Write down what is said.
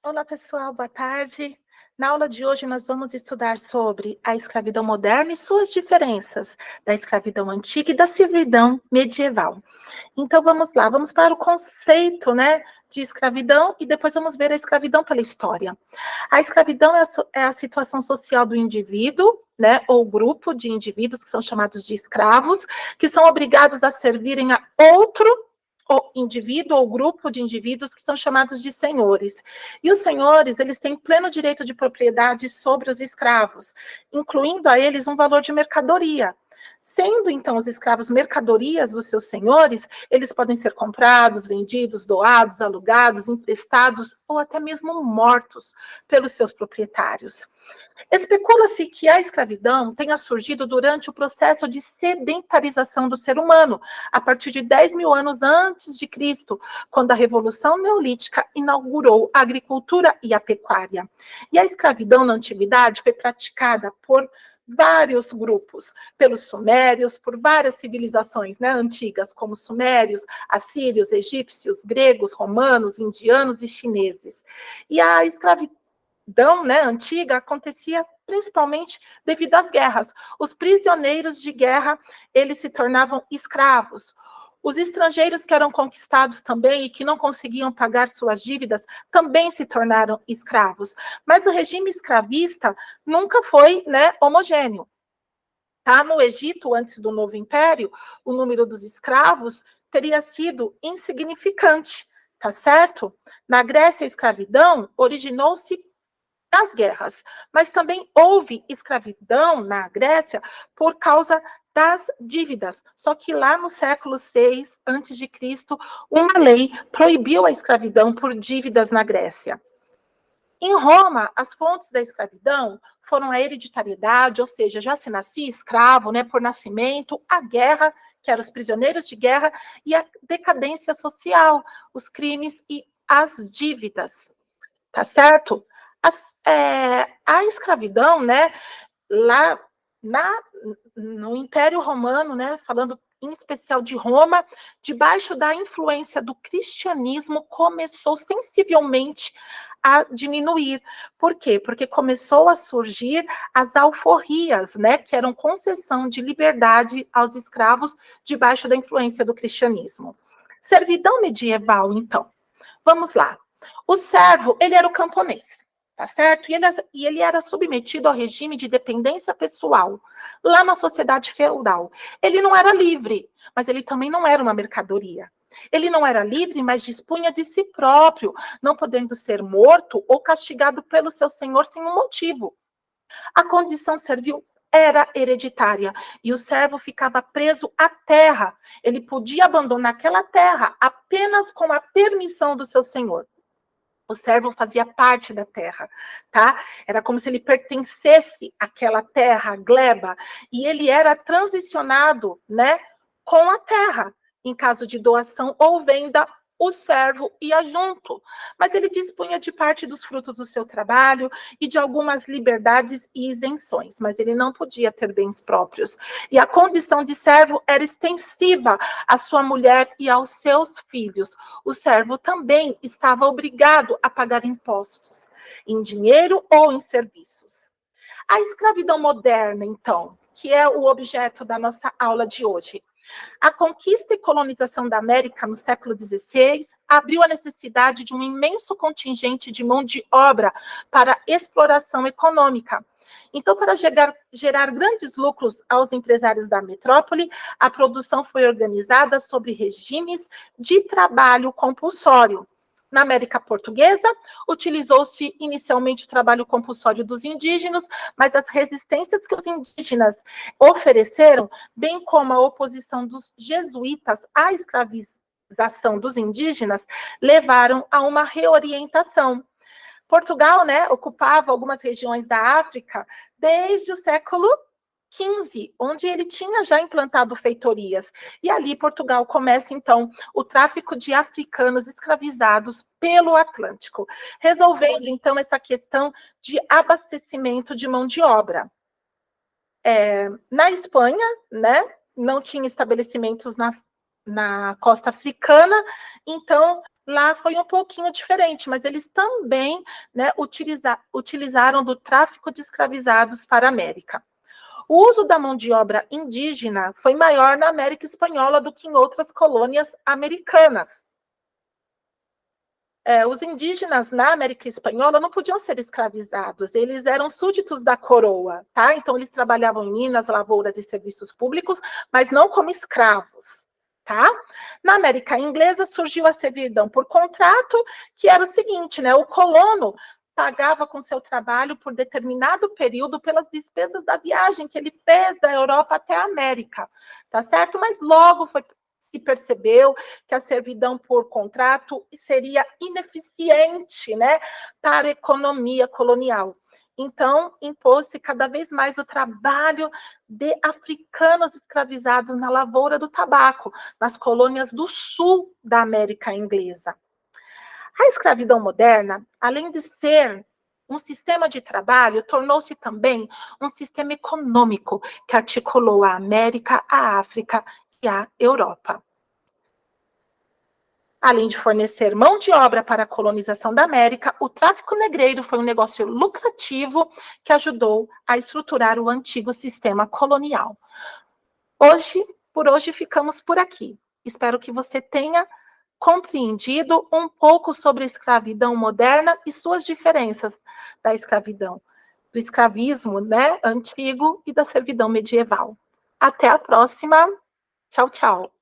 Olá, pessoal, boa tarde. Na aula de hoje, nós vamos estudar sobre a escravidão moderna e suas diferenças da escravidão antiga e da servidão medieval. Então, vamos lá, vamos para o conceito, de escravidão e depois vamos ver a escravidão pela história. A escravidão é a situação social do indivíduo, ou grupo de indivíduos que são chamados de escravos, que são obrigados a servirem a outro ou indivíduo ou grupo de indivíduos que são chamados de senhores. E os senhores, eles têm pleno direito de propriedade sobre os escravos, incluindo a eles um valor de mercadoria. Sendo, então, os escravos mercadorias dos seus senhores, eles podem ser comprados, vendidos, doados, alugados, emprestados ou até mesmo mortos pelos seus proprietários. Especula-se que a escravidão tenha surgido durante o processo de sedentarização do ser humano, a partir de 10 mil anos antes de Cristo, quando a Revolução Neolítica inaugurou a agricultura e a pecuária. E a escravidão na antiguidade foi praticada por vários grupos, pelos sumérios, por várias civilizações antigas, como sumérios, assírios, egípcios, gregos, romanos, indianos e chineses. E a escravidão antiga acontecia principalmente devido às guerras. Os prisioneiros de guerra, eles se tornavam escravos. Os estrangeiros que eram conquistados também e que não conseguiam pagar suas dívidas também se tornaram escravos. Mas o regime escravista nunca foi homogêneo. No Egito, antes do Novo Império, o número dos escravos teria sido insignificante, tá certo? Na Grécia, a escravidão originou-se das guerras, mas também houve escravidão na Grécia por causa das dívidas. Só que lá no século VI a.C., uma lei proibiu a escravidão por dívidas na Grécia. Em Roma, as fontes da escravidão foram a hereditariedade, ou seja, já se nascia escravo, por nascimento, a guerra, que eram os prisioneiros de guerra, e a decadência social, os crimes e as dívidas, tá certo? A escravidão, lá no Império Romano, falando em especial de Roma, debaixo da influência do cristianismo, começou sensivelmente a diminuir. Por quê? Porque começou a surgir as alforrias, que eram concessão de liberdade aos escravos debaixo da influência do cristianismo. Servidão medieval, então. Vamos lá. O servo, ele era o camponês, tá certo? E ele era submetido ao regime de dependência pessoal, lá na sociedade feudal. Ele não era livre, mas ele também não era uma mercadoria. Ele não era livre, mas dispunha de si próprio, não podendo ser morto ou castigado pelo seu senhor sem um motivo. A condição servil era hereditária e o servo ficava preso à terra. Ele podia abandonar aquela terra apenas com a permissão do seu senhor. O servo fazia parte da terra, tá? Era como se ele pertencesse àquela terra, gleba, e ele era transicionado, com a terra. Em caso de doação ou venda, o servo ia junto, mas ele dispunha de parte dos frutos do seu trabalho e de algumas liberdades e isenções, mas ele não podia ter bens próprios. E a condição de servo era extensiva à sua mulher e aos seus filhos. O servo também estava obrigado a pagar impostos, em dinheiro ou em serviços. A escravidão moderna, então, que é o objeto da nossa aula de hoje. A conquista e colonização da América no século XVI abriu a necessidade de um imenso contingente de mão de obra para exploração econômica. Então, para gerar grandes lucros aos empresários da metrópole, a produção foi organizada sobre regimes de trabalho compulsório. Na América Portuguesa, utilizou-se inicialmente o trabalho compulsório dos indígenas, mas as resistências que os indígenas ofereceram, bem como a oposição dos jesuítas à escravização dos indígenas, levaram a uma reorientação. Portugal, ocupava algumas regiões da África desde o século XV, onde ele tinha já implantado feitorias. E ali Portugal começa, então, o tráfico de africanos escravizados pelo Atlântico, resolvendo, então, essa questão de abastecimento de mão de obra. Na Espanha, não tinha estabelecimentos na costa africana, então lá foi um pouquinho diferente, mas eles também, né, utilizaram do tráfico de escravizados para a América. O uso da mão de obra indígena foi maior na América Espanhola do que em outras colônias americanas. Os indígenas na América Espanhola não podiam ser escravizados, eles eram súditos da coroa, tá? Então eles trabalhavam em minas, lavouras e serviços públicos, mas não como escravos, tá? Na América Inglesa surgiu a servidão por contrato, que era o seguinte, né? O colono pagava com seu trabalho por determinado período pelas despesas da viagem que ele fez da Europa até a América, tá certo? Mas logo se percebeu que a servidão por contrato seria ineficiente, né, para a economia colonial. Então, impôs-se cada vez mais o trabalho de africanos escravizados na lavoura do tabaco, nas colônias do sul da América Inglesa. A escravidão moderna, além de ser um sistema de trabalho, tornou-se também um sistema econômico que articulou a América, a África e a Europa. Além de fornecer mão de obra para a colonização da América, o tráfico negreiro foi um negócio lucrativo que ajudou a estruturar o antigo sistema colonial. Por hoje ficamos por aqui. Espero que você tenha compreendido um pouco sobre a escravidão moderna e suas diferenças da escravidão, do escravismo, né, antigo e da servidão medieval. Até a próxima. Tchau, tchau.